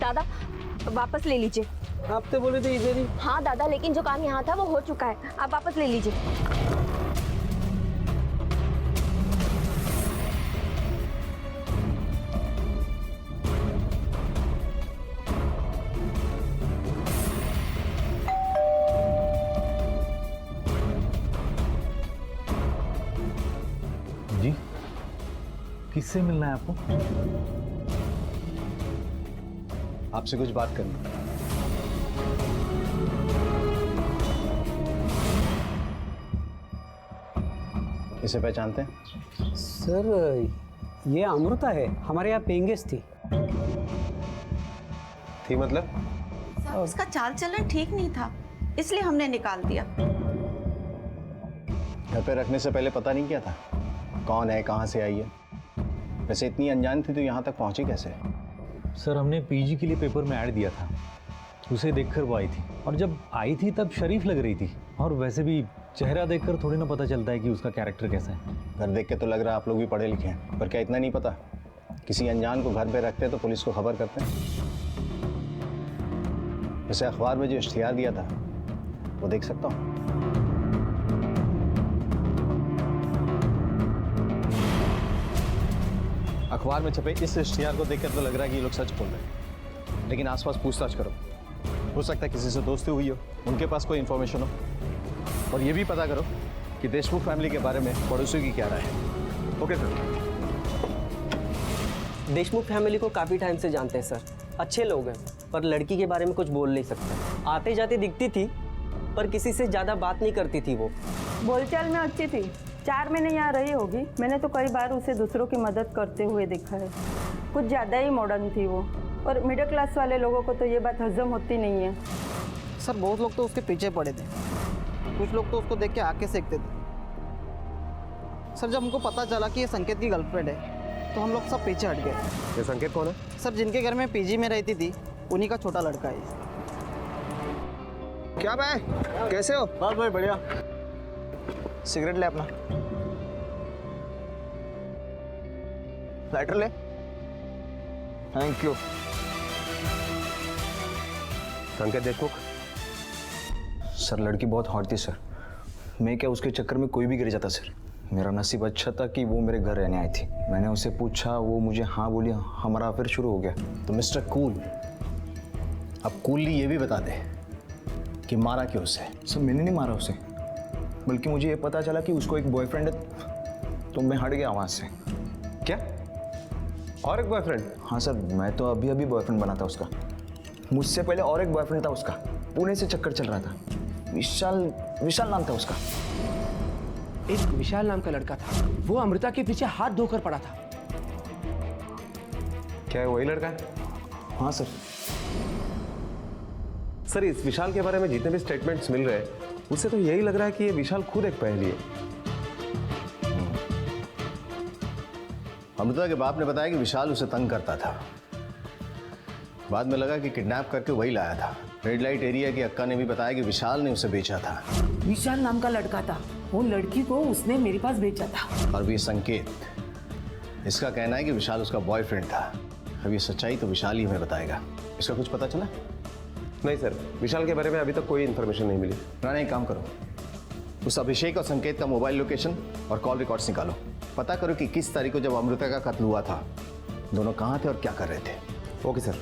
दादा वापस ले लीजिए। आप तो बोले थे इधर ही। हाँ दादा, लेकिन जो काम यहाँ था वो हो चुका है, आप वापस ले लीजिए। जी, किससे मिलना है आपको? आपसे कुछ बात करनी है। इसे पहचानते हैं? सर ये अमृता है, हमारे यहाँ पेइंग गेस्ट थी। थी मतलब? सर, उसका चाल चलन ठीक नहीं था, इसलिए हमने निकाल दिया। घर पे रखने से पहले पता नहीं किया था कौन है, कहाँ से आई है? वैसे इतनी अनजान थी तो यहाँ तक पहुँची कैसे? सर, हमने पीजी के लिए पेपर में ऐड दिया था, उसे देखकर वो आई थी, और जब आई थी तब शरीफ लग रही थी, और वैसे भी चेहरा देखकर थोड़ी ना पता चलता है कि उसका कैरेक्टर कैसा है। घर देख के तो लग रहा है आप लोग भी पढ़े लिखे हैं, पर क्या इतना नहीं पता किसी अनजान को घर पे रखते तो पुलिस को खबर करते हैं? वैसे अखबार में जो इश्तिहार दिया था वो देख सकता हूँ? अखबार में छपे इस इश्तिहार को देखकर तो लग रहा है कि ये लोग सच बोल रहे हैं, लेकिन आसपास पूछताछ करो, हो सकता है किसी से दोस्ती हुई हो, उनके पास कोई इन्फॉर्मेशन हो, और ये भी पता करो कि देशमुख फैमिली के बारे में पड़ोसियों की क्या राय है। Okay sir. देशमुख फैमिली को काफ़ी टाइम से जानते हैं सर, अच्छे लोग हैं, पर लड़की के बारे में कुछ बोल नहीं सकते। आते जाते दिखती थी पर किसी से ज़्यादा बात नहीं करती थी वो। बोलचाल में अच्छी थी, 4 महीने यहाँ रही होगी, मैंने तो कई बार उसे दूसरों की मदद करते हुए देखा है। कुछ ज़्यादा ही मॉडर्न थी वो, और मिडिल क्लास वाले लोगों को तो ये बात हजम होती नहीं है। सर बहुत लोग तो उसके पीछे पड़े थे, कुछ लोग तो उसको देख के आके सेकते थे। सर जब हमको पता चला कि ये संकेत की गर्लफ्रेंड है तो हम लोग सब पीछे हट गए। ये संकेत कौन है? सर जिनके घर में पीजी में रहती थी उन्हीं का छोटा लड़का है। क्या भाई, कैसे हो? बस भाई बढ़िया। सिगरेट ले अपना, लाइटर ले। Thank you. संकेत देशमुख? सर लड़की बहुत हॉट थी सर, मैं क्या उसके चक्कर में कोई भी गिर जाता सर। मेरा नसीब अच्छा था कि वो मेरे घर रहने आई थी। मैंने उसे पूछा, वो मुझे हाँ बोली, हमारा अफेयर शुरू हो गया। तो मिस्टर कूल, अब कूलली ये भी बता दे कि मारा क्यों उसे? सर मैंने नहीं मारा उसे, बल्कि मुझे ये पता चला कि उसको एक बॉयफ्रेंड है, तो मैं हट गया वहाँ से। क्या? और एक बॉयफ्रेंड? हाँ सर, मैं तो अभी अभी बॉयफ्रेंड बना था उसका। मुझसे पहले और एक बॉयफ्रेंड था उसका, पुणे से चक्कर चल रहा था। विशाल नाम था उसका। एक विशाल नाम का लड़का था, वो अमृता के पीछे हाथ धोकर पड़ा था। क्या है वही लड़का है? हाँ सर। सर इस विशाल के बारे में जितने भी स्टेटमेंट्स मिल रहे हैं उससे तो यही लग रहा है कि ये विशाल खुद एक पहेली है। अमृता के बाप ने बताया कि विशाल उसे तंग करता था, बाद में लगा कि किडनैप करके वही लाया था। रेड लाइट एरिया की अक्का ने भी बताया कि विशाल ने उसे बेचा था। विशाल नाम का लड़का था, वो लड़की को उसने मेरे पास बेचा था। और भी संकेत, इसका कहना है कि विशाल उसका बॉयफ्रेंड था। अब ये सच्चाई तो विशाल ही हमें बताएगा। इसका कुछ पता चला? नहीं सर, विशाल के बारे में अभी तक कोई इन्फॉर्मेशन नहीं मिली। राणा एक काम करो, उस अभिषेक और संकेत का मोबाइल लोकेशन और कॉल रिकॉर्ड्स निकालो। पता करो कि किस तारीख को जब अमृता का कत्ल हुआ था दोनों कहाँ थे और क्या कर रहे थे। Okay sir.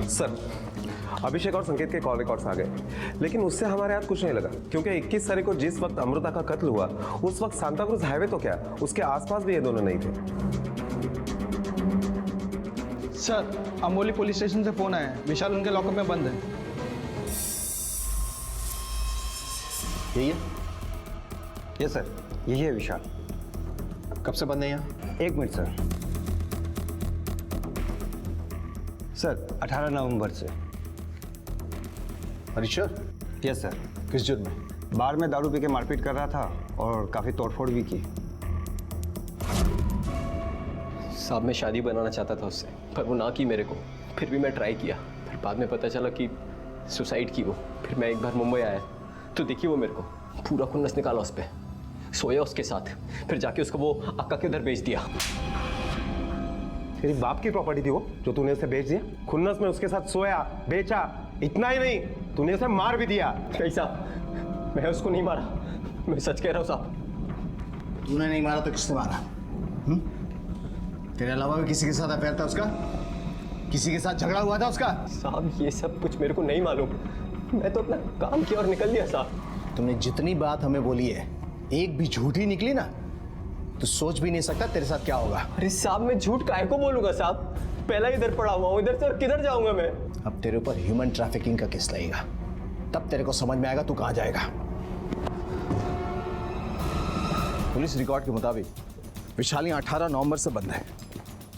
सर अभिषेक और संकेत के कॉल रिकॉर्ड्स आ गए, लेकिन उससे हमारे हाथ कुछ नहीं लगा, क्योंकि 21 तारीख को जिस वक्त अमृता का कत्ल हुआ उस वक्त सांता क्रूज हाईवे तो क्या उसके आसपास भी ये दोनों नहीं थे। सर अमोली पुलिस स्टेशन से फोन आया है, विशाल उनके लॉकअप में बंद है। यही है? यस सर, यही है विशाल। कब से बंद है यहाँ? 1 मिनट सर 18 नवंबर से। श्योर? Yes sir. किस जुर्म में? बार में दारू पी के मारपीट कर रहा था और काफ़ी तोड़फोड़ भी की। साहब मैं शादी बनाना चाहता था उससे, पर वो ना की मेरे को। फिर भी मैं ट्राई किया, फिर बाद में पता चला कि सुसाइड की वो। फिर मैं एक बार मुंबई आया तो देखी वो मेरे को पूरा खुन्नस निकाला उस पर, सोया उसके साथ, फिर जाके उसको वो अक्का के उधर बेच दिया। तेरी बाप की प्रॉपर्टी थी वो जो तूने उसे बेच दिया? खुन्नस में उसके साथ सोया, बेचा, इतना ही नहीं तूने उसे मार भी दिया। नहीं साहब, मैं उसको नहीं मारा, मैं सच कह रहा हूँ साहब। तूने नहीं मारा तो किसने मारा? तेरे अलावा भी किसी के साथ अफेयर था उसका? किसी के साथ झगड़ा हुआ था उसका? साहब ये सब कुछ मेरे को नहीं मालूम, मैं तो अपना काम किया और निकल लिया साहब। तुमने जितनी बात हमें बोली है, एक भी झूठी निकली ना तो सोच भी नहीं सकता तेरे साथ क्या होगा। अरे साहब मैं झूठ काहे को बोलूंगा साहब, पहला इधर पड़ा हुआ हूँ, इधर से और किधर जाऊंगा मैं? अब तेरे ऊपर ह्यूमन ट्रैफिकिंग का केस लगेगा, तब तेरे को समझ में आएगा तू कहां जाएगा। पुलिस रिकॉर्ड के मुताबिक विशाली 18 नवंबर से बंद है,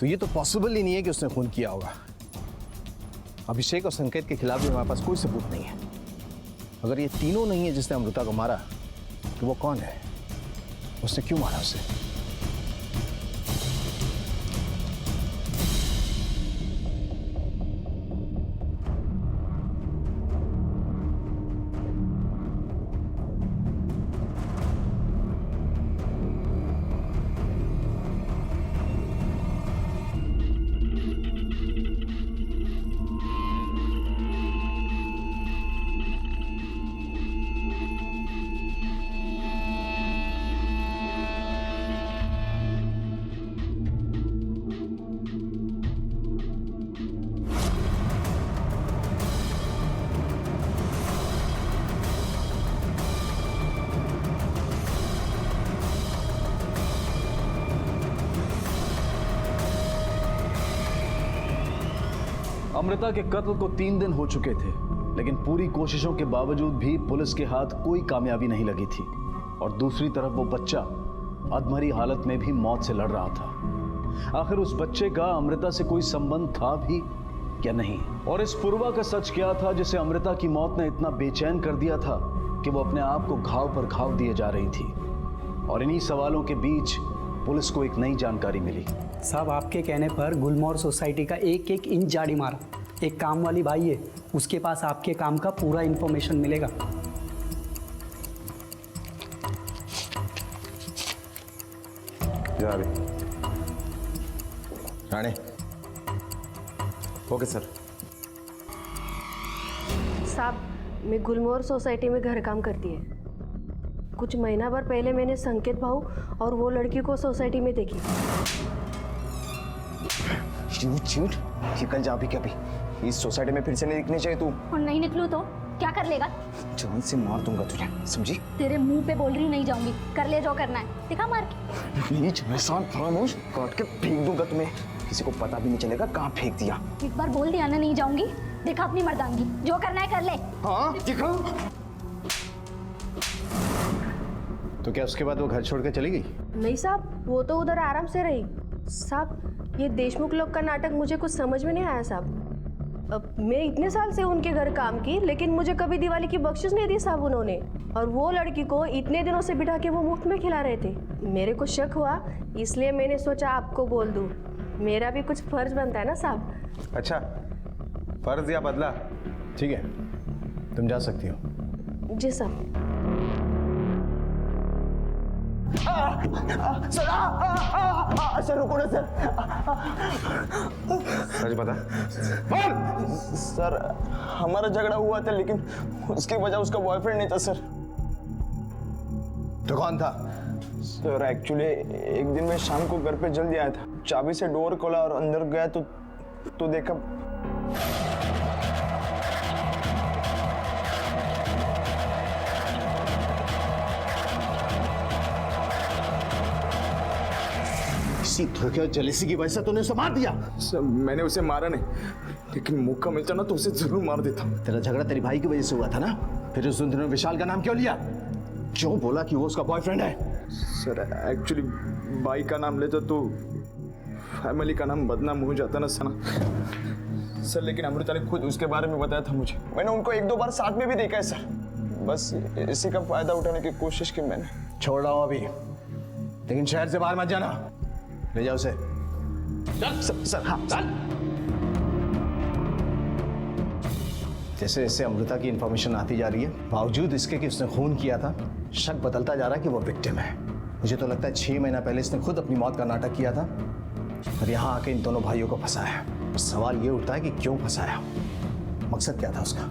तो ये तो पॉसिबल ही नहीं है कि उसने खून किया होगा। अभिषेक और संकेत के खिलाफ भी हमारे पास कोई सबूत नहीं है। अगर ये तीनों नहीं है जिसने अमृता को मारा, तो वो कौन है? उसने क्यों मारा उसे? अमृता के कत्ल को 3 दिन हो चुके थे, लेकिन पूरी कोशिशों के बावजूद भी पुलिस के हाथ कोई कामयाबी नहीं लगी थी। और दूसरी तरफ वो बच्चा अधमरी हालत में भी मौत से लड़ रहा था। आखिर उस बच्चे का अमृता से कोई संबंध था भी या नहीं? और इस पूर्वा का सच क्या था जिसे अमृता की मौत ने इतना बेचैन कर दिया था कि वो अपने आप को घाव पर घाव दिए जा रही थी? और इन्हीं सवालों के बीच पुलिस को एक नई जानकारी मिली। साहब आपके कहने पर गुलमोहर सोसाइटी का एक एक इंच झाड़ी मारा। एक काम वाली भाई है, उसके पास आपके काम का पूरा इंफॉर्मेशन मिलेगा। जा रही राणे। Okay sir. साहब मैं गुलमोहर सोसाइटी में घर काम करती है। कुछ महीना भर पहले मैंने संकेत भाऊ और वो लड़की को सोसाइटी में देखी। झूठ निकल जा भी कभी। इस सोसाइटी में फिर से नहीं दिखनी चाहिए तू। और नहीं निकलूं तो क्या कर लेगा? जान से मार दूंगा तुझे, समझी? तेरे मुंह पे बोल रही हूँ नहीं जाऊंगी, कर ले जो करना है, दिखा मार के। नीच इंसान खामोश, काट के फेंक दूंगा तुम्हें, किसी को पता भी नहीं चलेगा कहाँ फेंक दिया। एक बार बोल दिया ना नहीं जाऊंगी, देखा अपनी मर्दांगी, जो करना है कर ले। हाँ दिखा। तो क्या उसके बाद वो घर छोड़ के चली गई? नहीं साहब, वो तो उधर आराम से रही। साहब ये देशमुख लोग का नाटक मुझे कुछ समझ में नहीं आया साहब। मैं इतने साल से उनके घर काम की, लेकिन मुझे कभी दिवाली की बख्शिश नहीं दी साहब उन्होंने। और वो लड़की को इतने दिनों से बिठा के वो मुफ्त में खिला रहे थे। मेरे को शक हुआ, इसलिए मैंने सोचा आपको बोल दूं। मेरा भी कुछ फर्ज बनता है ना साहब। अच्छा, फर्ज या बदला? ठीक है, तुम जा सकती हो। जी साहब। सर रुको ना सर। सच बता। सर हमारा झगड़ा हुआ था, लेकिन उसकी वजह उसका बॉयफ्रेंड नहीं था सर। तो कौन था? सर एक्चुअली एक दिन मैं शाम को घर पे जल्दी आया था, चाबी से डोर खोला और अंदर गया तो देखा धोखे और जलेसी की वजह से तूने उसे मार दिया। सर मैंने उसे मारा नहीं, लेकिन मौका मिलता ना तो उसे जरूर मार देता। तेरा झगड़ा तेरी भाई की वजह से हुआ था ना? फिर उस दिन विशाल का नाम क्यों लिया? क्यों बोला कि वो उसका बॉयफ्रेंड है? सर एक्चुअली भाई का नाम लेता तो फैमिली का नाम बदनाम हो जाता ना सना। सर लेकिन अमृता ने खुद उसके बारे में बताया था मुझे। मैंने उनको 1-2 बार साथ में भी देखा है सर। बस इसी का फायदा उठाने की कोशिश की मैंने। छोड़ रहा हूँ अभी, लेकिन शहर से बाहर मत जाना। ले जाओ उसे। चल सर। हाँ चल। जैसे जैसे अमृता की इंफॉर्मेशन आती जा रही है, बावजूद इसके कि उसने खून किया था, शक बदलता जा रहा है कि वो विक्टिम है। मुझे तो लगता है 6 महीना पहले इसने खुद अपनी मौत का नाटक किया था और यहाँ आके इन दोनों भाइयों को फंसाया। सवाल ये उठता है कि क्यों फंसाया, मकसद क्या था उसका?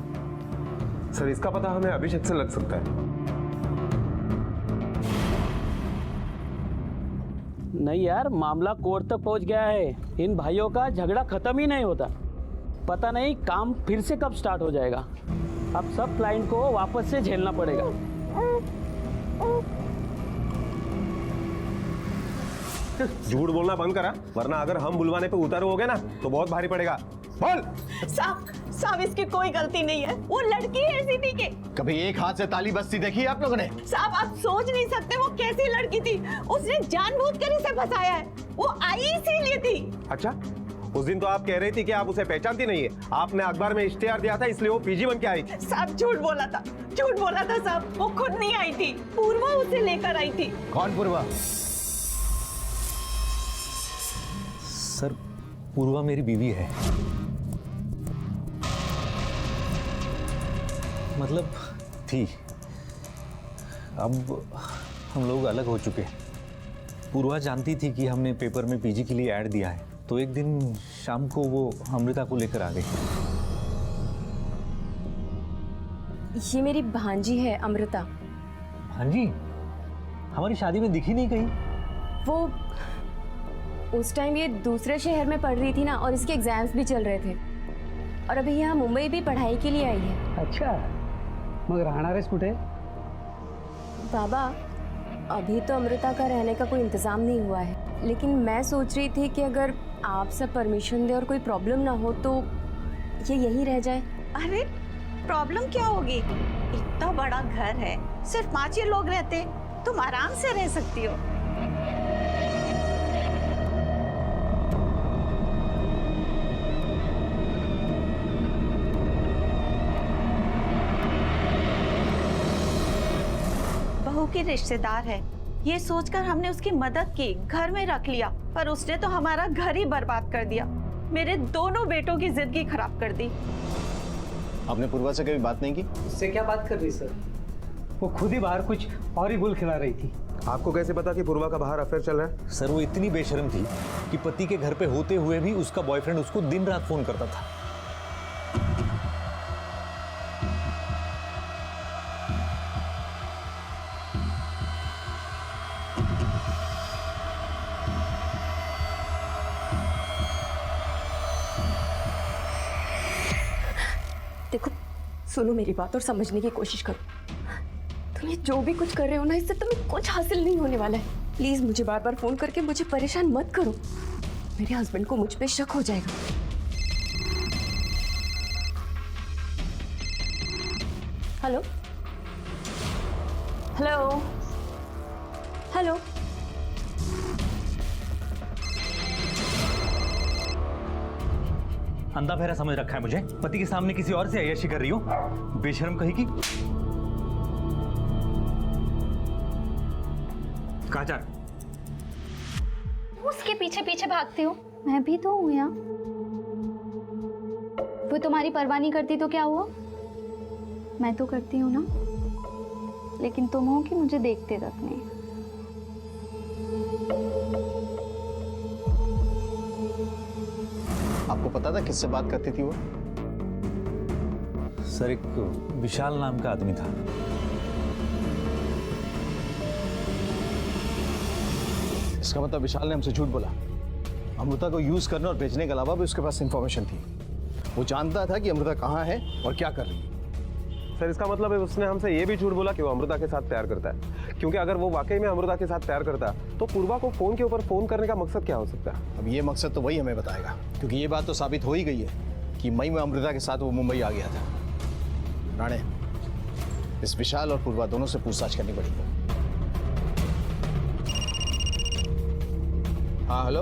सर इसका पता हमें अभिषेक से लग सकता है। नहीं यार, मामला कोर्ट तक पहुंच गया है। इन भाइयों का झगड़ा खत्म ही नहीं होता। पता नहीं काम फिर से कब स्टार्ट हो जाएगा। अब सब क्लाइंट को वापस से झेलना पड़ेगा। झूठ बोलना बंद करा, वरना अगर हम बुलवाने पे उतर हो गए ना तो बहुत भारी पड़ेगा। बोल। साहब इसकी कोई गलती नहीं है, वो लड़की ऐसी थी कि कभी एक हाथ से ताली बजती देखी है आप लोगों ने? साहब आप सोच नहीं सकते वो कैसी लड़की थी। उसने जानबूझकर इसे फंसाया है। वो आई इसीलिए थी। अच्छा, उस दिन तो आप कह रही थी कि आप उसे पहचानती नहीं है। आपने अखबार में इश्तेहार दिया था इसलिए वो पीजी बन के आई। साहब झूठ बोला था साहब। वो खुद नहीं आई थी, पूर्वा उसे लेकर आई थी। कौन पूर्वा? सर, पूर्वा मेरी बीवी है। मतलब थी, अब हम लोग अलग हो चुके हैं। पूर्वा जानती थी कि हमने पेपर में पीजी के लिए ऐड दिया है, तो एक दिन शाम को वो अमृता को लेकर आ गई। ये मेरी भांजी है अमृता। भांजी? हमारी शादी में दिखी नहीं कहीं। वो उस टाइम ये दूसरे शहर में पढ़ रही थी ना, और इसके एग्जाम्स भी चल रहे थे, और अभी यहाँ मुंबई भी पढ़ाई के लिए आई है। अच्छा, मग राहणारेस कुठे? बाबा, अभी तो अमृता का रहने का कोई इंतज़ाम नहीं हुआ है, लेकिन मैं सोच रही थी कि अगर आप सब परमिशन दे और कोई प्रॉब्लम ना हो तो ये यहीं रह जाए। अरे प्रॉब्लम क्या होगी, इतना बड़ा घर है, सिर्फ 5 ही लोग रहते, तुम आराम से रह सकती हो। बहू की रिश्तेदार है, ये सोचकर हमने उसकी मदद की, घर में रख लिया, पर उसने तो हमारा घर ही बर्बाद कर दिया। मेरे दोनों बेटों की जिंदगी खराब कर दी। आपने पूर्वा से कभी बात नहीं की? उससे क्या बात कर रही सर? वो खुद ही बाहर कुछ और ही गुल खिला रही थी। आपको कैसे पता कि पूर्वा का बाहर अफेयर चल रहा है? सर, वो इतनी बेशर्म थी कि पति के घर पे होते हुए भी उसका बॉयफ्रेंड उसको दिन रात फोन करता था। देखो, सुनो मेरी बात और समझने की कोशिश करो। तुम ये जो भी कुछ कर रहे हो ना, इससे तुम्हें कुछ हासिल नहीं होने वाला है। प्लीज मुझे बार बार फोन करके मुझे परेशान मत करो। मेरे हस्बैंड को मुझ पे शक हो जाएगा। Hello hello hello. अंधा फेरा समझ रखा है मुझे। पति के सामने किसी और से अय्याशी कर रही हो, बेशर्म कहीं की। कहाँ जा? उसके पीछे पीछे भागते हो, मैं भी तो हूँ यहाँ। वो तुम्हारी परवाह नहीं करती तो क्या हुआ? मैं तो करती हूँ ना, लेकिन तुम हो कि मुझे देखते तक नहीं। आपको पता था किससे बात करती थी वो? सर, एक विशाल नाम का आदमी था। इसका मतलब विशाल ने हमसे झूठ बोला। अमृता को यूज करने और भेजने के अलावा भी उसके पास इंफॉर्मेशन थी। वो जानता था कि अमृता कहाँ है और क्या कर रही है। सर, इसका मतलब है उसने हमसे ये भी झूठ बोला कि वो अमृता के साथ प्यार करता है, क्योंकि अगर वो वाकई में अमृता के साथ प्यार करता तो पूर्वा को फोन के ऊपर फोन करने का मकसद क्या हो सकता है? अब ये मकसद तो वही हमें बताएगा, क्योंकि ये बात तो साबित हो ही गई है कि मई में अमृता के साथ वो मुंबई आ गया था। राणे, इस विशाल और पूर्वा दोनों से पूछताछ करनी पड़ेगी। हाँ हेलो,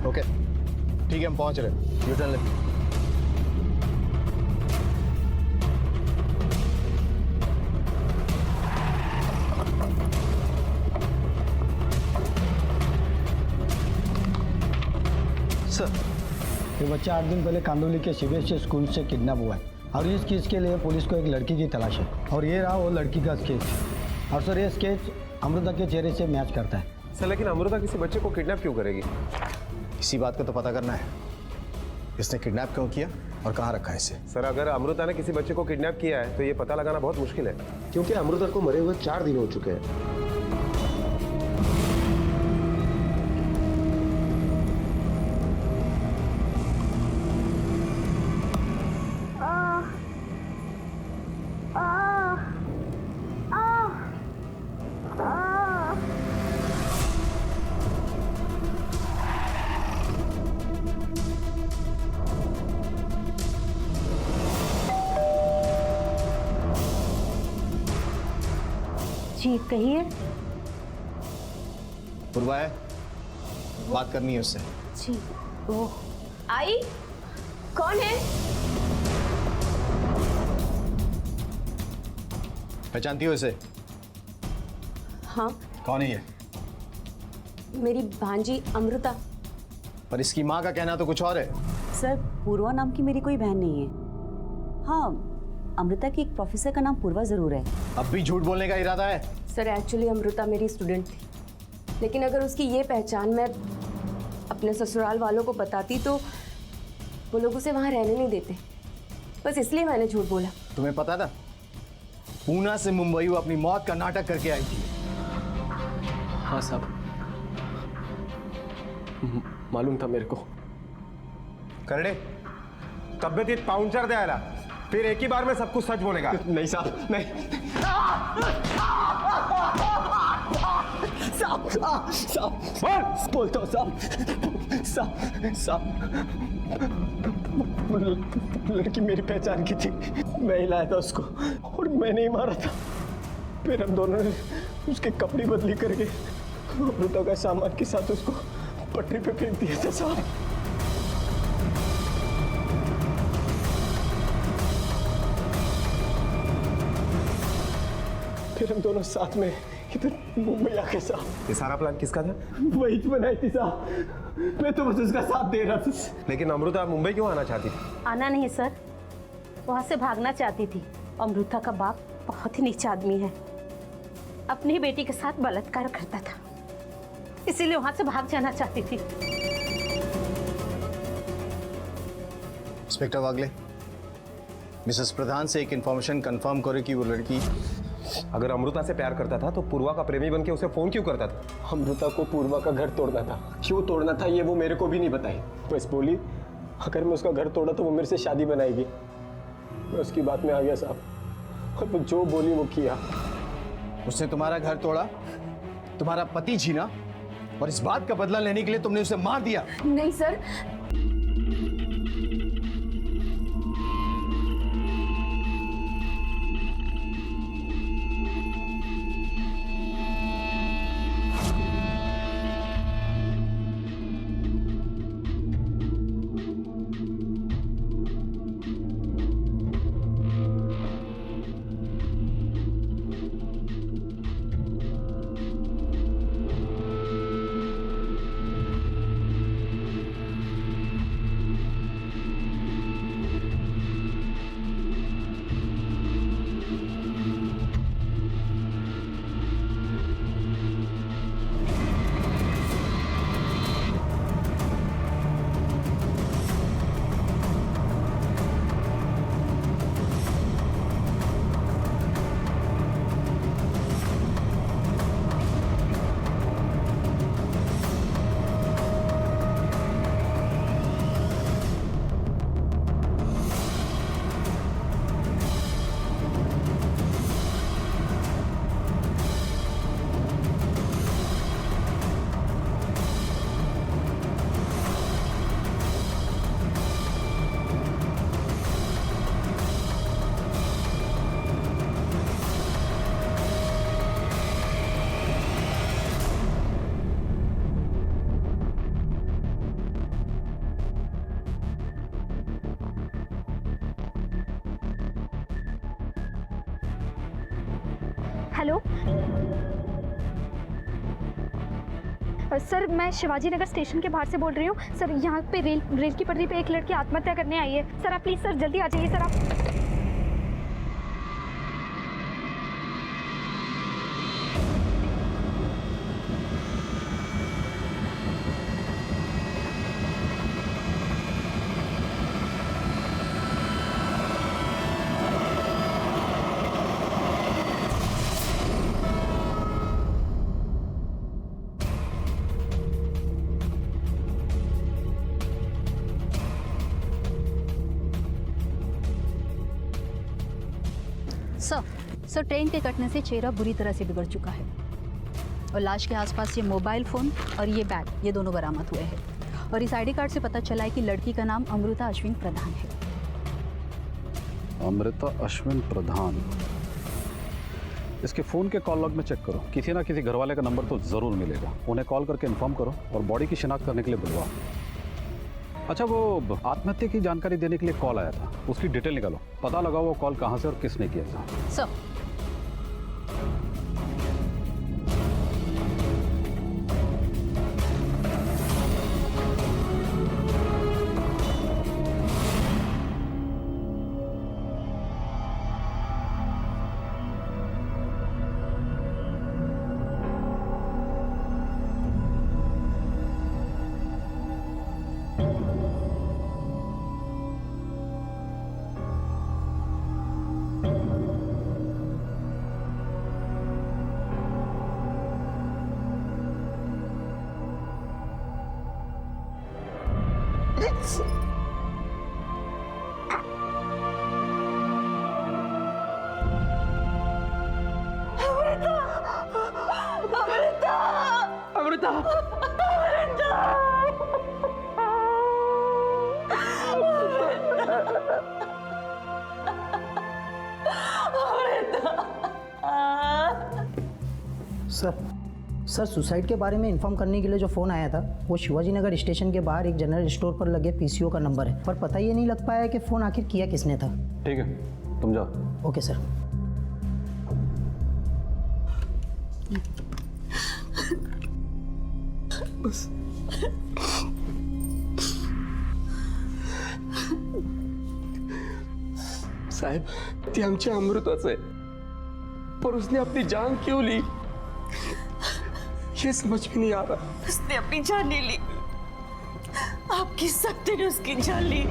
ओके ठीक है, हम पहुंच रहे हैं। U turn left. सर, ये बच्चा 8 दिन पहले कांदोली के सीबीएसई स्कूल से किडनैप हुआ है और इस केस के लिए पुलिस को एक लड़की की तलाश है और ये रहा वो लड़की का स्केच। और सर ये स्केच अमृता के चेहरे से मैच करता है। सर लेकिन अमृता किसी बच्चे को किडनैप क्यों करेगी? इसी बात का तो पता करना है, इसने किडनैप क्यों किया और कहाँ रखा है इसे। सर अगर अमृता ने किसी बच्चे को किडनैप किया है तो ये पता लगाना बहुत मुश्किल है, क्योंकि अमृता को मरे हुए 4 दिन हो चुके हैं। जी कहिए। पूर्वा है, बात करनी है उससे। जी वो आई कौन है? पहचानती हो इसे? हाँ कौन है ये? मेरी भांजी अमृता। पर इसकी माँ का कहना तो कुछ और है। सर पूर्वा नाम की मेरी कोई बहन नहीं है। हाँ अमृता की एक प्रोफेसर का नाम पूर्वा जरूर है। अब भी झूठ बोलने का इरादा है? सर एक्चुअली अमृता मेरी स्टूडेंट थी, लेकिन अगर उसकी ये पहचान मैं अपने ससुराल वालों को बताती तो वो लोग उसे वहाँ रहने नहीं देते, बस इसलिए मैंने झूठ बोला। तुम्हें पता था पूना से मुंबई वो अपनी मौत का नाटक करके आई थी? हाँ साहब मालूम था मेरे को। करड़े तब्येत पाउंचर द्यायला फिर एक ही बार में सब कुछ सच बोलेगा? नहीं साहब नहीं। साहब बोलता हूँ साहब लड़की मेरी पहचान की थी, मैं ही लाया था उसको और मैंने ही मारा था। फिर हम दोनों ने उसके कपड़े बदली करके अमृता का सामान के साथ उसको पटरी पे फेंक दिया था साहब। फिर हम दोनों साथ में इधर मुंबई आके साहब। ये सारा प्लान किसका था? वही तो बनाई थी साहब, मैं तो बस उसका साथ दे रहा था। लेकिन अमृता मुंबई क्यों आना चाहती थी? आना नहीं सर, वहाँ से भागना चाहती थी। अमृता का बाप बहुत ही नीच आदमी है, अपनी बेटी के साथ बलात्कार करता था, इसीलिए वहाँ से भाग जाना चाहती थी। इंस्पेक्टर वागले, मिसेस प्रधान से एक इंफॉर्मेशन कंफर्म करो कि वो लड़की अगर अमृता से प्यार करता था तो पूर्वा का प्रेमी बनके उसे फोन क्यों करता था? अमृता को पूर्वा का घर तोड़ना था, क्यों तोड़ना था ये वो मेरे को भी नहीं बताई। बस बोली अगर मैं उसका घर तोड़ा तो वो मेरे से शादी बनाएगी। मैं उसकी बात में आ गया साहब, और वो जो बोली वो किया। उसने तुम्हारा घर तोड़ा, तुम्हारा पति छीना और इस बात का बदला लेने के लिए तुमने उसे मार दिया। नहीं सर, हेलो सर मैं शिवाजी नगर स्टेशन के बाहर से बोल रही हूँ सर। यहाँ पे रेल की पटरी पे एक लड़की आत्महत्या करने आई है सर। आप प्लीज़ सर जल्दी आ जाइए सर आप। सर ट्रेन के कटने से चेहरा बुरी तरह से बिगड़ चुका है और लाश के आसपास ये मोबाइल फ़ोन और ये बैग, ये दोनों बरामद हुए हैं। और इस आईडी कार्ड से पता चला है कि लड़की का नाम अमृता अश्विन प्रधान है। अमृता अश्विन प्रधान। इसके फ़ोन के कॉल लॉग में चेक करो, किसी ना किसी घरवाले का नंबर तो ज़रूर मिलेगा। उन्हें कॉल करके इन्फॉर्म करो और बॉडी की शिनाख्त करने के लिए बुलवाओ। अच्छा, वो आत्महत्या की जानकारी देने के लिए कॉल आया था, उसकी डिटेल निकालो, पता लगाओ वो कॉल कहाँ से और किसने किया था। सर सर सुसाइड के बारे में इन्फॉर्म करने के लिए जो फ़ोन आया था वो शिवाजी नगर स्टेशन के बाहर एक जनरल स्टोर पर लगे पीसीओ का नंबर है, पर पता ये नहीं लग पाया कि फ़ोन आखिर किया किसने था। ठीक है, तुम जाओ। Okay sir. बस साहेब, ती आमच्या अमृताच आहे, पर उसने अपनी जान क्यों ली ये समझ में नहीं आ रहा। उसने अपनी जान नहीं ली, आपकी सत्य ने उसकी जान ली।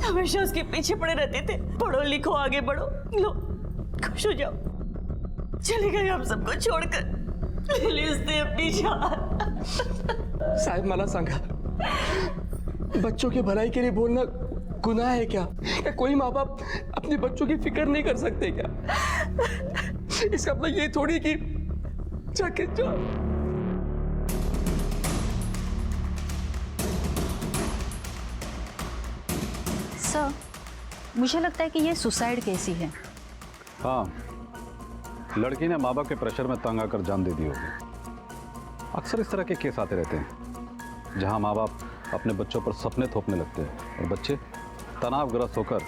हमेशा उसके पीछे पड़े रहते थे, पढ़ो लिखो आगे बढ़ो, लो खुश हो जाओ। चले गए हम सबको छोड़कर, ले ली उसने अपनी जान। साहब मला सांगा, बच्चों की भलाई के लिए बोलना गुनाह है क्या? कोई माँ बाप अपने बच्चों की फिक्र नहीं कर सकते क्या? इसका मतलब ये थोड़ी कि जाके जाओ। सर मुझे लगता है कि ये सुसाइड केस ही है। हाँ, लड़की ने माँ बाप के प्रेशर में तंग आकर जान दे दी होगी। अक्सर इस तरह के केस आते रहते हैं जहाँ माँ बाप अपने बच्चों पर सपने थोपने लगते हैं और बच्चे तनावग्रस्त होकर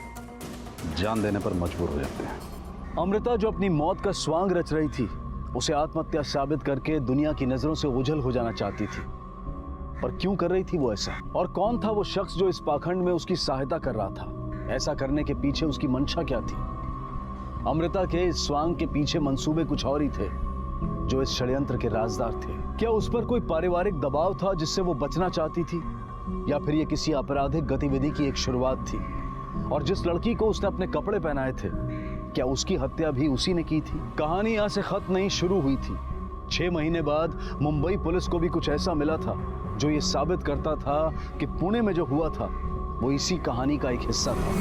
जान देने पर मजबूर हो जाते हैं। अमृता जो अपनी मौत का स्वांग रच रही थी, उसे आत्महत्या साबित करके दुनिया की नजरों से ओझल हो जाना चाहती थी, पर क्यों कर रही थी वो ऐसा? और कौन था वो शख्स जो इस पाखंड में उसकी सहायता कर रहा था? ऐसा करने के पीछे उसकी मंशा क्या थी? अमृता के इस स्वांग के पीछे मंसूबे कुछ और ही थे जो इस षड्यंत्र के राजदार थे। क्या उस पर कोई पारिवारिक दबाव था जिससे वो बचना चाहती थी, या फिर ये किसी आपराधिक गतिविधि की एक शुरुआत थी? और जिस लड़की को उसने अपने कपड़े पहनाए थे, क्या उसकी हत्या भी उसी ने की थी? कहानी यहां से खत्म नहीं शुरू हुई थी। 6 महीने बाद मुंबई पुलिस को भी कुछ ऐसा मिला था जो ये साबित करता था कि पुणे में जो हुआ था वो इसी कहानी का एक हिस्सा था।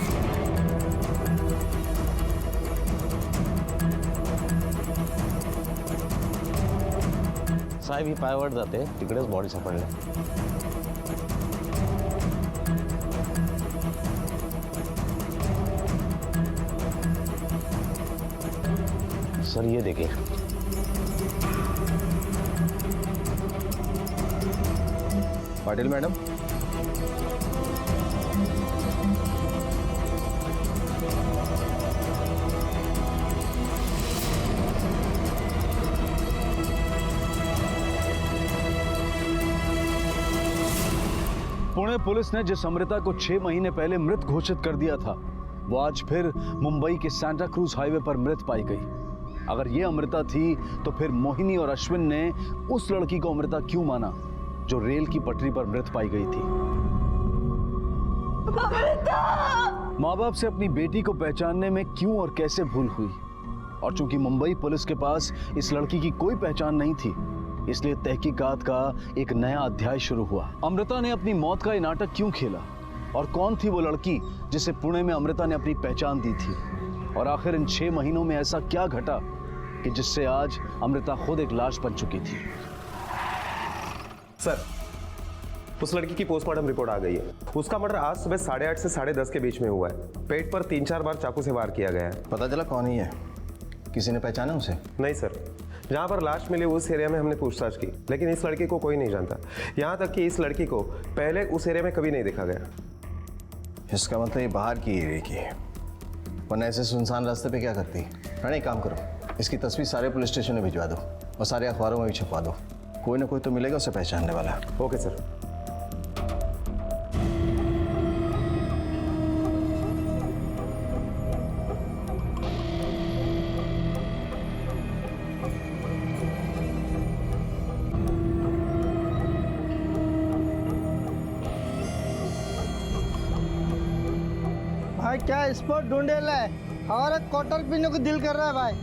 साहेब ही पायावर जाते, तिकडेच बॉडी सापडल्या। सर ये देखिए, पाटिल मैडम, पुणे पुलिस ने जिस अमृता को 6 महीने पहले मृत घोषित कर दिया था, वो आज फिर मुंबई के सांता क्रूज हाईवे पर मृत पाई गई। अगर ये अमृता थी तो फिर मोहिनी और अश्विन ने उस लड़की को अमृता क्यों माना जो रेल की पटरी पर मृत पाई गई थी? माँ बाप से अपनी बेटी को पहचानने में क्यों और कैसे भूल हुई? और चूंकि मुंबई पुलिस के पास इस लड़की की कोई पहचान नहीं थी, इसलिए तहकीकात का एक नया अध्याय शुरू हुआ। अमृता ने अपनी मौत का ये नाटक क्यों खेला और कौन थी वो लड़की जिसे पुणे में अमृता ने अपनी पहचान दी थी? और आखिर इन 6 महीनों में ऐसा क्या घटा कि जिससे आज अमृता खुद एक लाश बन चुकी थी? सर, उस लड़की की पोस्टमार्टम रिपोर्ट आ गई है। उसका मर्डर आज सुबह 8:30 से 10:30 के बीच में हुआ है। पेट पर 3-4 बार चाकू से वार किया गया है। पता चला कौन ही है? किसी ने पहचाना उसे? नहीं सर, जहाँ पर लाश मिली उस एरिया में हमने पूछताछ की, लेकिन इस लड़की को कोई नहीं जानता। यहाँ तक कि इस लड़की को पहले उस एरिया में कभी नहीं देखा गया। इसका मतलब ये बाहर की एरिया की है, वरना ऐसे सुनसान रास्ते पे क्या करती? रानी, काम करो, इसकी तस्वीर सारे पुलिस स्टेशन में भिजवा दो और सारे अखबारों में भी छपवा दो। कोई ना कोई तो मिलेगा उसे पहचानने वाला। Okay sir. भाई क्या स्पोर्ट ढूंढेला है और एक क्वार्टर पीने को दिल कर रहा है भाई।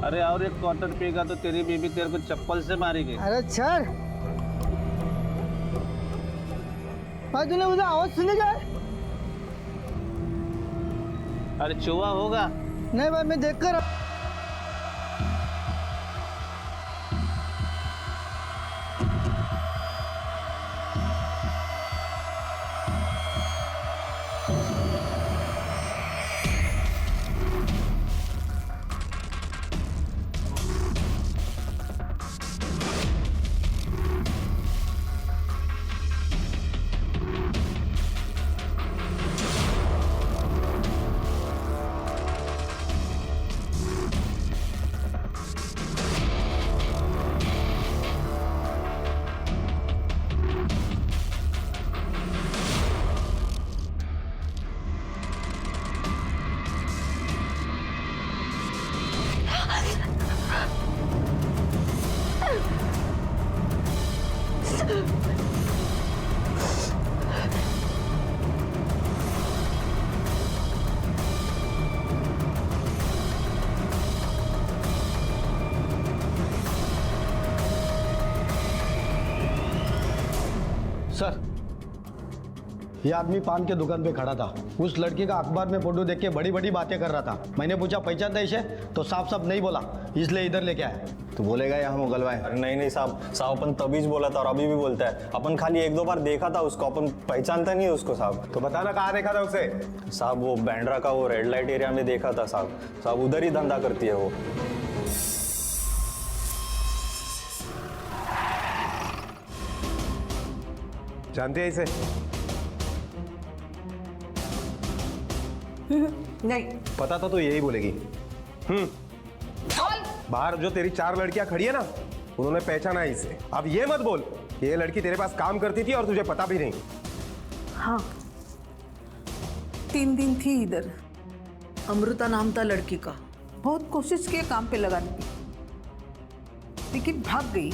अरे और एक क्वार्टर पिएगा तो तेरी बीबी तेरे को चप्पल से मारेगी। अरे सर भाई, तूने मुझे आवाज सुनी क्या? अरे चूहा होगा। नहीं भाई, मैं देख कर सर, ये आदमी पान के दुकान पे खड़ा था। उस लड़की का अखबार में फोटो देख के बड़ी बड़ी बातें कर रहा था। मैंने पूछा पहचानता इसे, तो साफ साफ नहीं बोला, इसलिए इधर लेके आया। तो बोलेगा या हम उगलवाए? अरे नहीं साहब, अपन तभी बोला था और अभी भी बोलता है। अपन खाली 1-2 बार देखा था उसको, अपन पहचानता नहीं है उसको साहब। तो बताना कहाँ देखा था उसे? साहब वो बैंड्रा का वो रेड लाइट एरिया में देखा था साहब। साहब उधर ही धंधा करती है वो। जानते हैं इसे? नहीं। पता था तो यही बोलेगी। बाहर जो तेरी 4 लड़कियां खड़ी है ना, उन्होंने पहचाना है इसे। अब ये मत बोल कि ये लड़की तेरे पास काम करती थी और तुझे पता भी नहीं। हाँ, 3 दिन थी इधर। अमृता नाम था लड़की का। बहुत कोशिश की काम पे लगाने की, लेकिन भाग गई।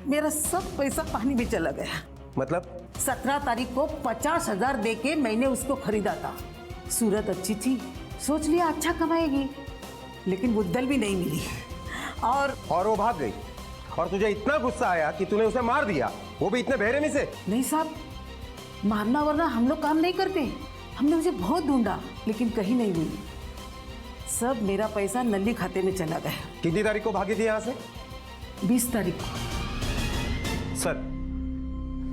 मेरा सब पैसा पानी में चला गया। मतलब 17 तारीख को 50,000 देके मैंने उसको खरीदा था। सूरत अच्छी थी, सोच लिया अच्छा कमाएगी, लेकिन बुद्धल भी नहीं मिली और वो भाग गई। और तुझे इतना गुस्सा आया कि तूने उसे मार दिया, वो भी इतने बेरहमी से? नहीं साहब, मारना वरना हम लोग काम नहीं करते। हमने उसे बहुत ढूंढा, लेकिन कहीं नहीं मिली। सब मेरा पैसा नल्ली खाते में चला गया। कितनी तारीख को भागी थी यहाँ से? 20 तारीख को। सर,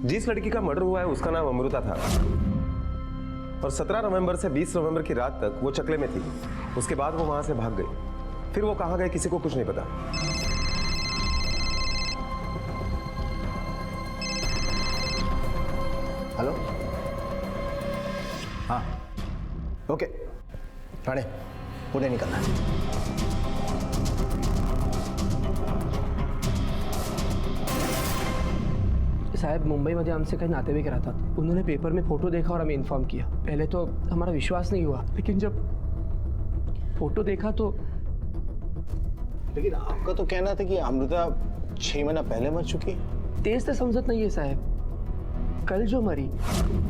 जिस लड़की का मर्डर हुआ है उसका नाम अमृता था और 17 नवंबर से 20 नवंबर की रात तक वो चकले में थी। उसके बाद वो वहां से भाग गई। फिर वो कहाँ गए किसी को कुछ नहीं पता। हेलो, हाँ ओके, राणे पुणे निकलना है। साहब मुंबईमध्ये आमचे काही नातेवाईक राहतात. उन्होंने पेपर में फोटो देखा और हमें इन्फॉर्म किया. पहले तो हमारा विश्वास नहीं हुआ, लेकिन जब फोटो देखा तो. लेकिन आपका तो कहना था कि अमृता 6 महीना पहले मर चुकी है. तेज तो समझत नहीं है साहब. कल जो मरी,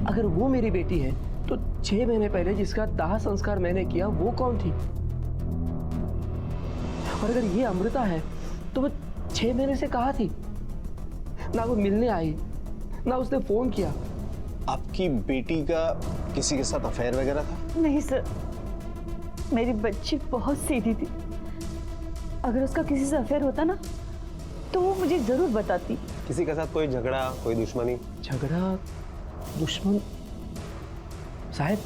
अगर वो मेरी बेटी है तो 6 महीने पहले जिसका दाह संस्कार मैंने किया वो कौन थी? और अगर ये अमृता है तो वो 6 महीने से कहाँ थी? ना वो मिलने आई, ना उसने फोन किया. आपकी बेटी का किसी के साथ अफेयर वगैरह था? नहीं सर, मेरी बच्ची बहुत सीधी थी. अगर उसका किसी से अफेयर होता ना तो वो मुझे जरूर बताती. किसी के साथ कोई झगड़ा, कोई दुश्मनी? झगड़ा, दुश्मन साहब,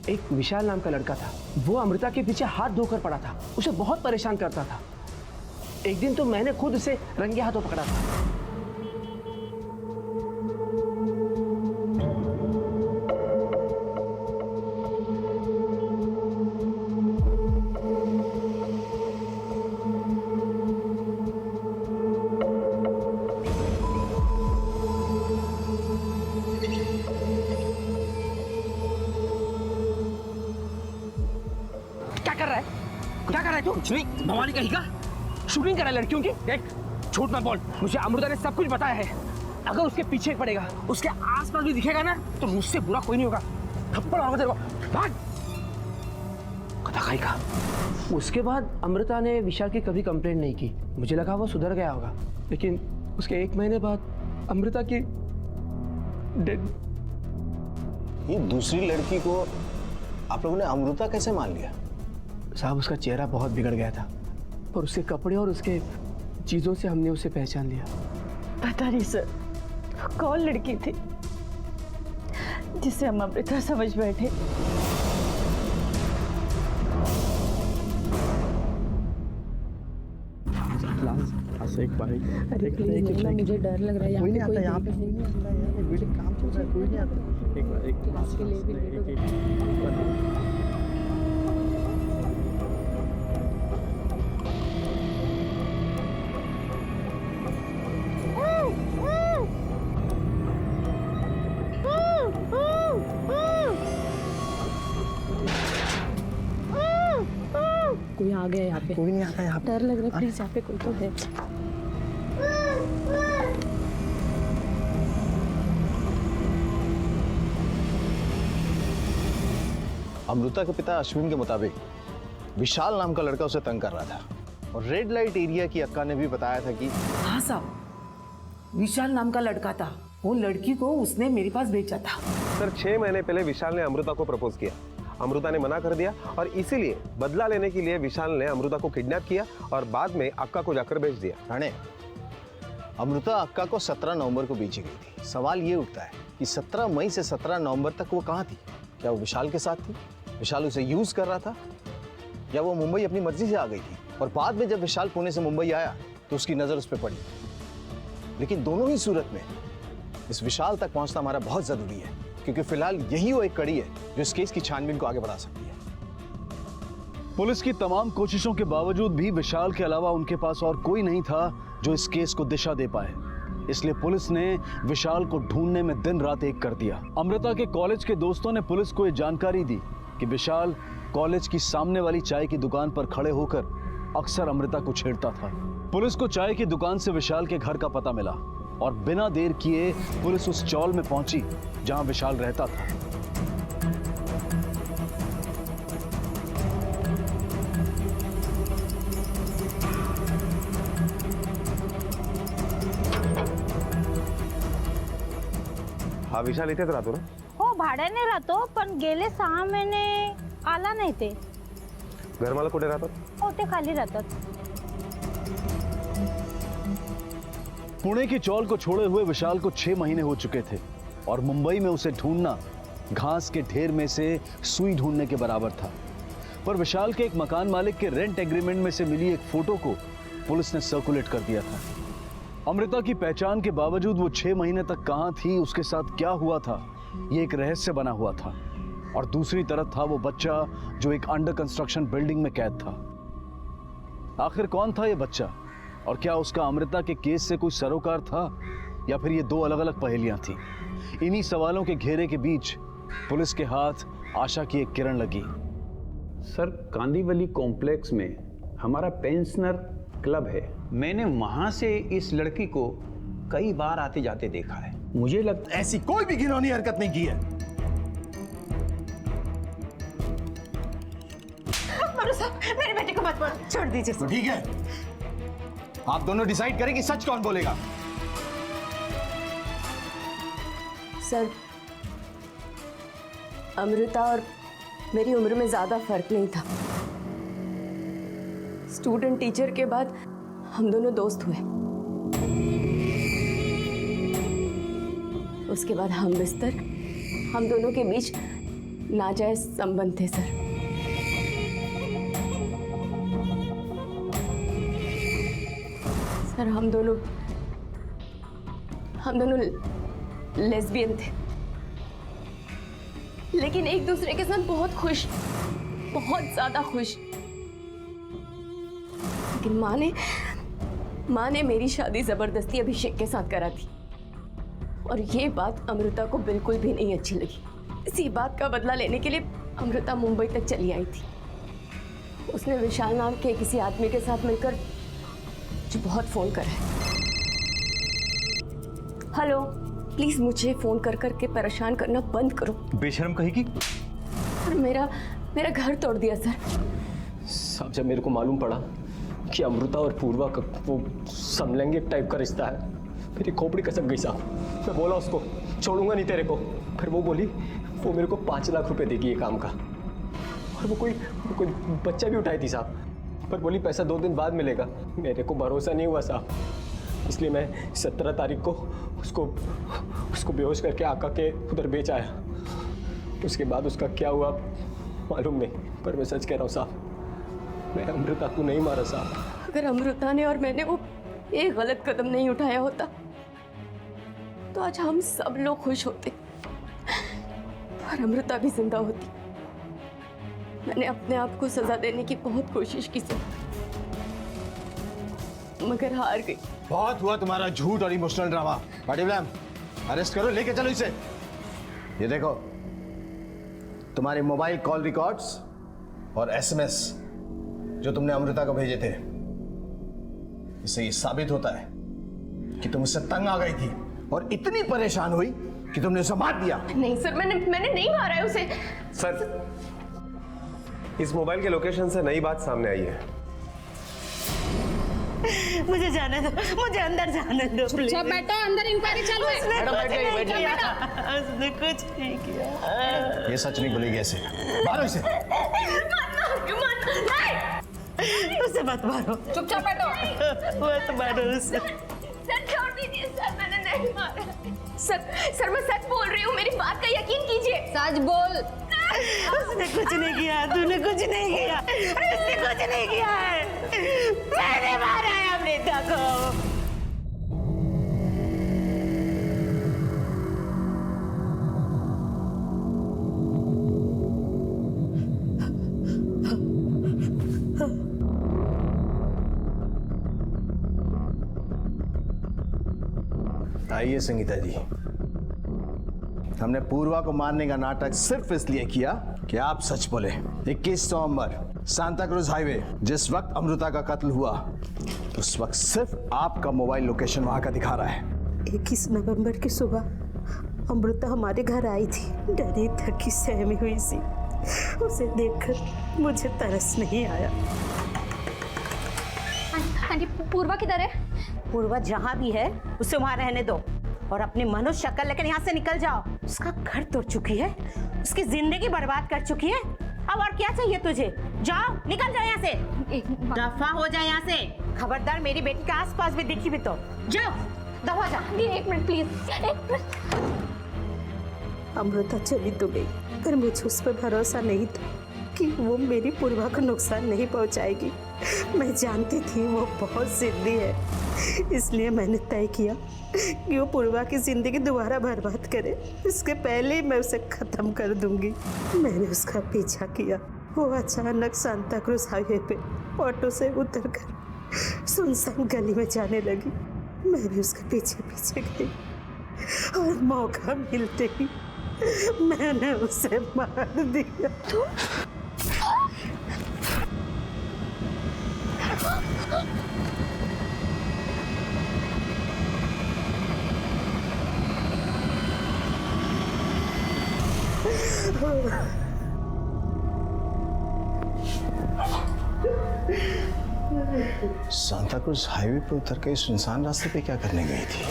एक विशाल नाम का लड़का था. वो अमृता के पीछे हाथ धोकर पड़ा था. उसे बहुत परेशान करता था. एक दिन तो मैंने खुद उसे रंगे हाथों पकड़ा था. क्या कर रहा है तू? कुछ नहीं, भवानी कहीं का शूटिंग करा लड़कियों की. देख, झूठ मत बोल. मुझे अमृता ने सब कुछ बताया है. अगर उसके पीछे पड़ेगा, उसके आसपास भी दिखेगा ना, तो मुझसे बुरा कोई नहीं होगा. थप्पड़ मारूंगा तेरे को. भाग. कथा खाई का. उसके बाद अमृता ने विशाल की कभी कंप्लेंट नहीं की. मुझे लगा वो सुधर गया होगा, लेकिन उसके 1 महीने बाद अमृता की डेड. ये दूसरी लड़की को आप लोगों ने अमृता कैसे मान लिया? साहब, उसका चेहरा बहुत बिगड़ गया था, पर उसके कपड़े और उसके चीजों से हमने उसे पहचान लिया. पता नहीं सर, कौन लड़की थी जिसे हम अमृता समझ बैठे. एक बार मुझे डर लग रहा है. कोई नहीं आता यहाँ पे. कोई नहीं आता यार, वीडियो काम चल रहा है. कोई नहीं आता. एक कोई आ गया यहाँ पे. कोई नहीं आता यहाँ पे. डर लग रहा है. प्लीज यहाँ पे कोई तो है. अमृता के पिता अश्विन के मुताबिक विशाल नाम का लड़का उसे तंग कर रहा था. और रेड लाइट एरिया की अक्का ने भी बताया था कि हाँ साहब, विशाल नाम का लड़का था. वो लड़की को उसने मेरे पास भेजा था. सर, 6 महीने पहले विशाल ने अमृता को प्रपोज किया. अमृता ने मना कर दिया और इसीलिए बदला लेने के लिए विशाल ने अमृता को किडनैप किया और बाद में अक्का को जाकर भेज दिया. राणे, अमृता अक्का को 17 नवंबर को बेची गई थी. सवाल ये उठता है कि 17 मई से 17 नवंबर तक वो कहाँ थी? क्या वो विशाल के साथ थी? विशाल उसे यूज कर रहा था, या वो मुंबई अपनी मर्जी से आ गई थी और बाद में जब विशाल पुणे से मुंबई आया तो उसकी नजर उस पर पड़ी? लेकिन दोनों ही सूरत में इस विशाल तक पहुंचना हमारा बहुत जरूरी है, क्योंकि फिलहाल यही वो एक कड़ी है जो इस केस की छानबीन को आगे बढ़ा सकती है. पुलिस की तमाम कोशिशों के बावजूद भी विशाल के अलावा उनके पास और कोई नहीं था जो इस केस को दिशा दे पाए. इसलिए पुलिस ने विशाल को ढूंढने में दिन रात एक कर दिया. अमृता के कॉलेज के दोस्तों ने पुलिस को यह जानकारी दी कि विशाल कॉलेज की सामने वाली चाय की दुकान पर खड़े होकर अक्सर अमृता को छेड़ता था. पुलिस को चाय की दुकान से विशाल के घर का पता मिला और बिना देर किए पुलिस उस चौल में पहुंची जहां विशाल रहता था. हा विशाल इथेच राहतो ना? हो, भाड्याने राहतो, पण गेले 6 महिने आला नाही ते. घरमालक कुठे राहतात? हो, ते खाली राहतात. पुणे की चौल को छोड़े हुए विशाल को 6 महीने हो चुके थे और मुंबई में उसे ढूंढना घास के ढेर में से सुई ढूंढने के बराबर था. पर विशाल के एक मकान मालिक के रेंट एग्रीमेंट में से मिली एक फोटो को पुलिस ने सर्कुलेट कर दिया था. अमृता की पहचान के बावजूद वो 6 महीने तक कहां थी, उसके साथ क्या हुआ था, ये एक रहस्य बना हुआ था. और दूसरी तरफ था वो बच्चा जो एक अंडर कंस्ट्रक्शन बिल्डिंग में कैद था. आखिर कौन था ये बच्चा और क्या उसका अमृता के केस से कोई सरोकार था, या फिर ये दो अलग अलग पहेलियां थी? इन्हीं सवालों के घेरे के बीच पुलिस के हाथ आशा की एक किरण लगी। सर, कांदीवली कॉम्प्लेक्स में हमारा पेंशनर क्लब है। मैंने वहां से इस लड़की को कई बार आते जाते देखा है। मुझे लगता ऐसी कोई भी घिनौनी हरकत नहीं की है। मेरे बेटे को मत मारो, छोड़ दीजिए। तो ठीक है, आप दोनों डिसाइड करें कि सच कौन बोलेगा। सर, अमृता और मेरी उम्र में ज़्यादा फर्क नहीं था। स्टूडेंट टीचर के बाद हम दोनों दोस्त हुए। उसके बाद हम बिस्तर, हम दोनों के बीच नाजायज संबंध थे सर। सर, हम दोनों लेस्बियन थे, लेकिन एक दूसरे के साथ बहुत खुश, बहुत ज्यादा खुश। लेकिन माँ ने मेरी शादी जबरदस्ती अभिषेक के साथ करा थी, और ये बात अमृता को बिल्कुल भी नहीं अच्छी लगी। इसी बात का बदला लेने के लिए अमृता मुंबई तक चली आई थी। उसने विशाल नाम के किसी आदमी के साथ मिलकर मुझे बहुत फोन करा है। हेलो, प्लीज मुझे फोन कर करके परेशान करना बंद करो। बेशर्म कहेगी। और मेरा घर तोड़ दिया सर। साहब, जब मेरे को मालूम पड़ा कि अमृता और पूर्वा का वो समलैंगिक टाइप का रिश्ता है, मेरी खोपड़ी कसक गई साहब। मैं बोला उसको छोड़ूंगा नहीं तेरे को, फिर वो बोली वो मेरे को 5 लाख रुपए देगी ये काम का, और वो कोई बच्चा भी उठाई थी साहब, पर बोली पैसा 2 दिन बाद मिलेगा। मेरे को भरोसा नहीं हुआ साहब, इसलिए मैं 17 तारीख को उसको बेहोश करके आका के उधर बेच आया। उसके बाद उसका क्या हुआ मालूम नहीं, पर मैं सच कह रहा हूँ साहब, मैं अमृता को नहीं मारा साहब। अगर अमृता ने और मैंने वो एक गलत कदम नहीं उठाया होता तो आज हम सब लोग खुश होते और अमृता भी जिंदा होती। मैंने अपने आप को सजा देने की बहुत कोशिश की सर, मगर हार गई। बहुत हुआ तुम्हारा झूठ और emotional drama. Patil ma'am, arrest करो, लेके चलो इसे। ये देखो, तुम्हारे मोबाइल कॉल रिकॉर्ड्स और एसएमएस जो तुमने अमृता को भेजे थे, इससे ये साबित होता है कि तुम उससे तंग आ गई थी और इतनी परेशान हुई कि तुमने उसे मार दिया। नहीं सर, मैंने नहीं मारा है उसे। सर, इस मोबाइल के लोकेशन से नई बात सामने आई है। मुझे जाने दो, मुझे अंदर जाने दो प्लीज। चुप बैठो, अंदर इंक्वायरी चालू है। उसने कुछ नहीं किया। ये सच नहीं बोलेगी ऐसे। मारो इसे। उसे मत मारो। चुपचाप बैठो। मत मारो उसे। सर छोड़ दीजिए सर, मैंने नहीं मारा। सर मैं सच बोल रही हूँ, मेरी बात का यकीन कीजिए। सच बोल। उसने कुछ नहीं किया, तूने कुछ नहीं किया, उसने कुछ नहीं किया है। मैंने मारा है अमृता को। आइए संगीता जी, हमने पूर्वा को मारने का नाटक सिर्फ इसलिए किया कि आप सच बोले। 21 नवंबर सांता क्रूज हाईवे जिस वक्त अमृता का कत्ल हुआ, उस वक्त सिर्फ आपका मोबाइल लोकेशन वहां का दिखा रहा है। 21 नवंबर की सुबह अमृता हमारे घर आई थी, डरी थकी सहमी हुई सी। उसे देखकर मुझे तरस नहीं आया। आंटी, पूर्वा किधर है? पूर्वा जहाँ भी है उसे वहाँ रहने दो और अपनी मनुष्य शक्ल लेकर यहाँ से निकल जाओ। उसका घर तोड़ चुकी है, उसकी जिंदगी बर्बाद कर चुकी है। अब और क्या चाहिए तुझे? जाओ, निकल जाओ यहाँ से, दफा हो जाए यहाँ से। खबरदार मेरी बेटी के आसपास भी दिखी भी तो जाओ, दफा जा। 1 मिनट प्लीज, 1 मिनट। अमृता चली तो गई, पर मुझे उस पर भरोसा नहीं था कि वो मेरी पूर्वा को नुकसान नहीं पहुंचाएगी। मैं जानती थी वो बहुत जिद्दी है, इसलिए मैंने तय किया कि वो पूर्वा की जिंदगी दोबारा बर्बाद करे, इसके पहले ही मैं उसे खत्म कर दूंगी। मैंने उसका पीछा किया। वो अचानक सांता क्रूज हाईवे पे ऑटो से उतरकर सुनसान गली में जाने लगी। मैंने उसके पीछे पीछे गई और मौका मिलते ही मैंने उसे मार दिया। सांता क्रूज हाईवे पे उतर के सुनसान रास्ते पे क्या करने गई थी?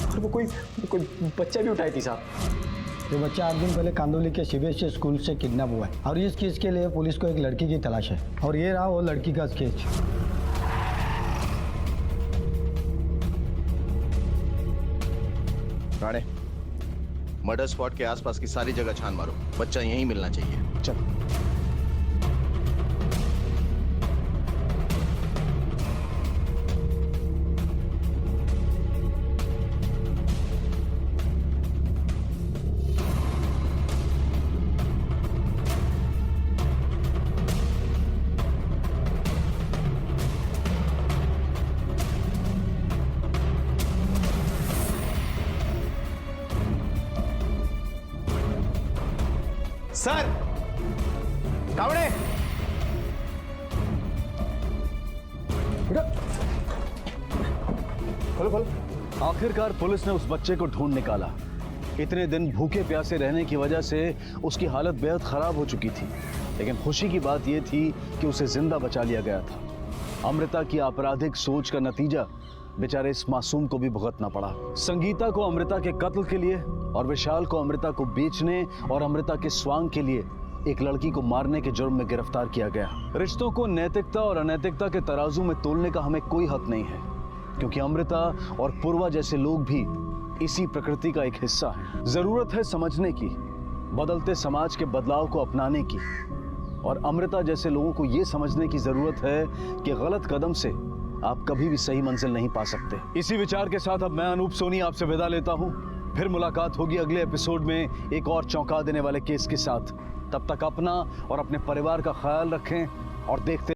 और वो कोई बच्चा भी उठाई थी साहब। ये बच्चा 8 दिन पहले कांदोली के सीबीएसई स्कूल से किडनैप हुआ है और इस केस के लिए पुलिस को एक लड़की की तलाश है और ये रहा वो लड़की का स्केच। राणे, मर्डर स्पॉट के आसपास की सारी जगह छान मारो, बच्चा यहीं मिलना चाहिए। चलो। सर, कावड़े, खोलो खोलो। आखिरकार पुलिस ने उस बच्चे को ढूंढ निकाला। इतने दिन भूखे प्यासे रहने की वजह से उसकी हालत बेहद खराब हो चुकी थी, लेकिन खुशी की बात यह थी कि उसे जिंदा बचा लिया गया था। अमृता की आपराधिक सोच का नतीजा बेचारे इस मासूम को भी भुगतना पड़ा। संगीता को अमृता के कत्ल के लिए और विशाल को अमृता को बेचने और अमृता के स्वांग के लिए एक लड़की को मारने के जुर्म में गिरफ्तार किया गया। रिश्तों को नैतिकता और अनैतिकता के तराजू में तोलने का हमें कोई हक नहीं है, क्योंकि अमृता और पूर्वा जैसे लोग भी इसी प्रकृति का एक हिस्सा हैं। जरूरत है समझने की, बदलते समाज के बदलाव को अपनाने की, और अमृता जैसे लोगों को यह समझने की जरूरत है कि गलत कदम से आप कभी भी सही मंजिल नहीं पा सकते। इसी विचार के साथ अब मैं अनूप सोनी आपसे विदा लेता हूं। फिर मुलाकात होगी अगले एपिसोड में एक और चौंका देने वाले केस के साथ। तब तक अपना और अपने परिवार का ख्याल रखें और देखते